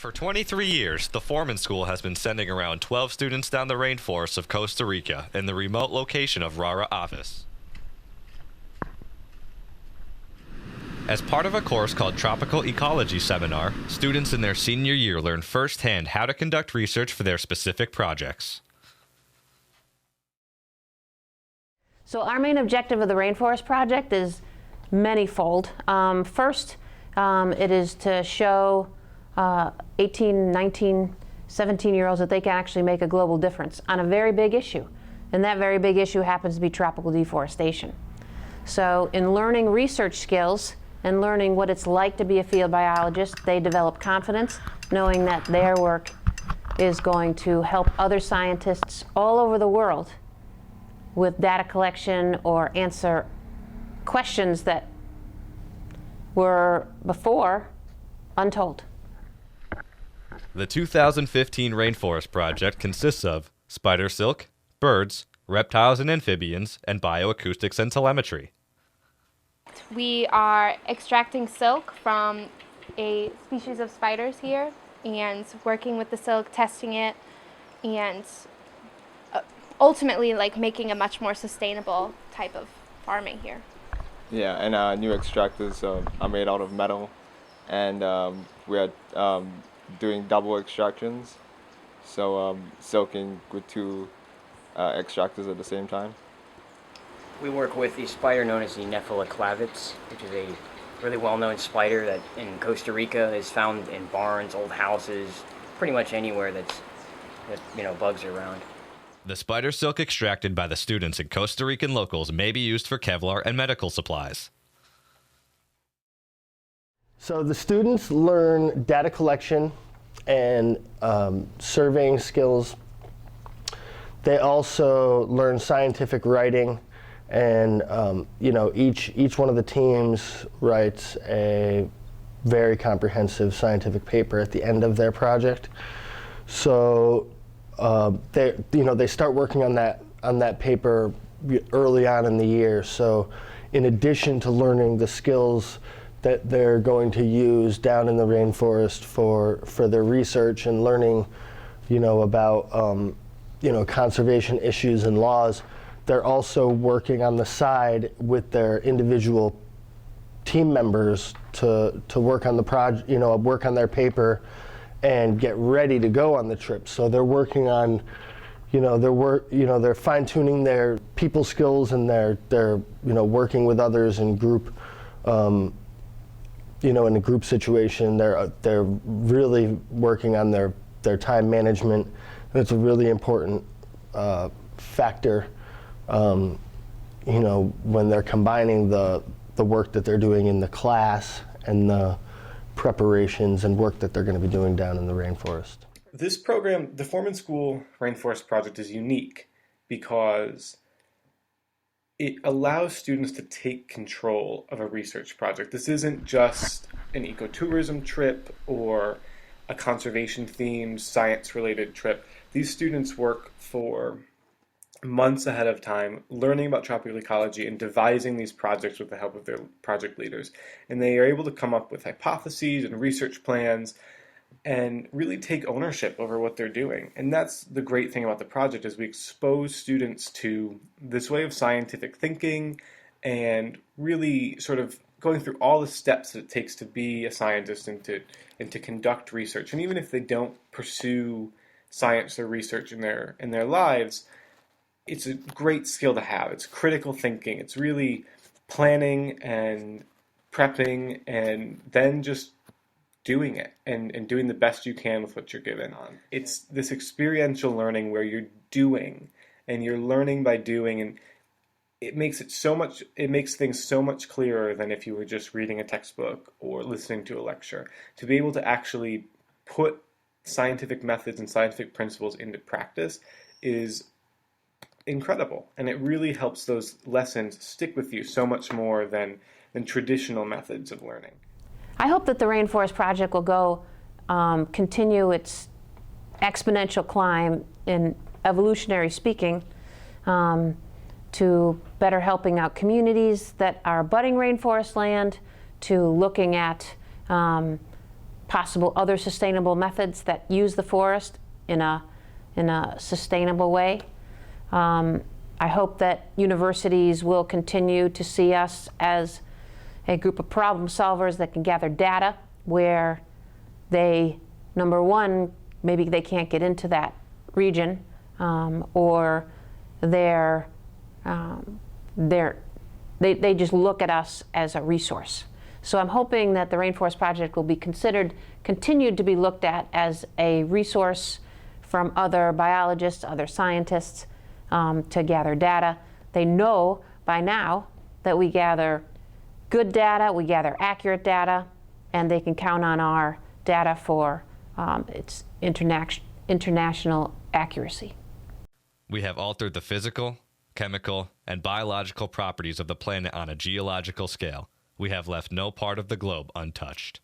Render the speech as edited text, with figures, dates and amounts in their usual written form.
For 23 years, the Foreman School has been sending around 12 students down the rainforests of Costa Rica in the remote location of Rara Avis. As part of a course called Tropical Ecology Seminar, students in their senior year learn firsthand how to conduct research for their specific projects. So our main objective of the Rainforest Project is manyfold. First, it is to show 18, 19, 17-year-olds that they can actually make a global difference on a very big issue. And that very big issue happens to be tropical deforestation. So in learning research skills and learning what it's like to be a field biologist, they develop confidence, knowing that their work is going to help other scientists all over the world with data collection or answer questions that were before untold. The 2015 Rainforest Project consists of spider silk, birds, reptiles and amphibians, and bioacoustics and telemetry. We are extracting silk from a species of spiders here and working with the silk, testing it, and ultimately making a much more sustainable type of farming here. Yeah, and new extractors are made out of metal, and we are doing double extractions, so silking with two extractors at the same time. We work with a spider known as the Nepheloclavits, which is a really well-known spider that in Costa Rica is found in barns, old houses, pretty much anywhere that bugs are around. The spider silk extracted by the students and Costa Rican locals may be used for Kevlar and medical supplies. So the students learn data collection and surveying skills. They also learn scientific writing, and each one of the teams writes a very comprehensive scientific paper at the end of their project. So they start working on that paper early on in the year. So in addition to learning the skills that they're going to use down in the rainforest for their research and learning, about conservation issues and laws, they're also working on the side with their individual team members to work on the project, work on their paper and get ready to go on the trip. So they're working on, they're fine-tuning their people skills, and they're working with others in group. In a group situation, they're really working on their time management. And it's a really important factor, when they're combining the work that they're doing in the class and the preparations and work that they're going to be doing down in the rainforest. This program, the Foreman School Rainforest Project, is unique because it allows students to take control of a research project. This isn't just an ecotourism trip or a conservation-themed, science-related trip. These students work for months ahead of time, learning about tropical ecology and devising these projects with the help of their project leaders. And they are able to come up with hypotheses and research plans and really take ownership over what they're doing. And that's the great thing about the project, is we expose students to this way of scientific thinking and really sort of going through all the steps that it takes to be a scientist and to conduct research. And even if they don't pursue science or research in their lives, it's a great skill to have. It's critical thinking. It's really planning and prepping and then just doing it and doing the best you can with what you're given on. It's this experiential learning where you're doing and you're learning by doing, and it makes things so much clearer than if you were just reading a textbook or listening to a lecture. To be able to actually put scientific methods and scientific principles into practice is incredible, and it really helps those lessons stick with you so much more than traditional methods of learning. I hope that the Rainforest Project will continue its exponential climb in evolutionary speaking, to better helping out communities that are abutting rainforest land, to looking at possible other sustainable methods that use the forest in a sustainable way. I hope that universities will continue to see us as a group of problem solvers that can gather data where they, number one, maybe they can't get into that region, or they just look at us as a resource. So I'm hoping that the Rainforest Project will be continued to be looked at as a resource from other biologists, other scientists, to gather data. They know by now that we gather good data, we gather accurate data, and they can count on our data for its international accuracy. We have altered the physical, chemical, and biological properties of the planet on a geological scale. We have left no part of the globe untouched.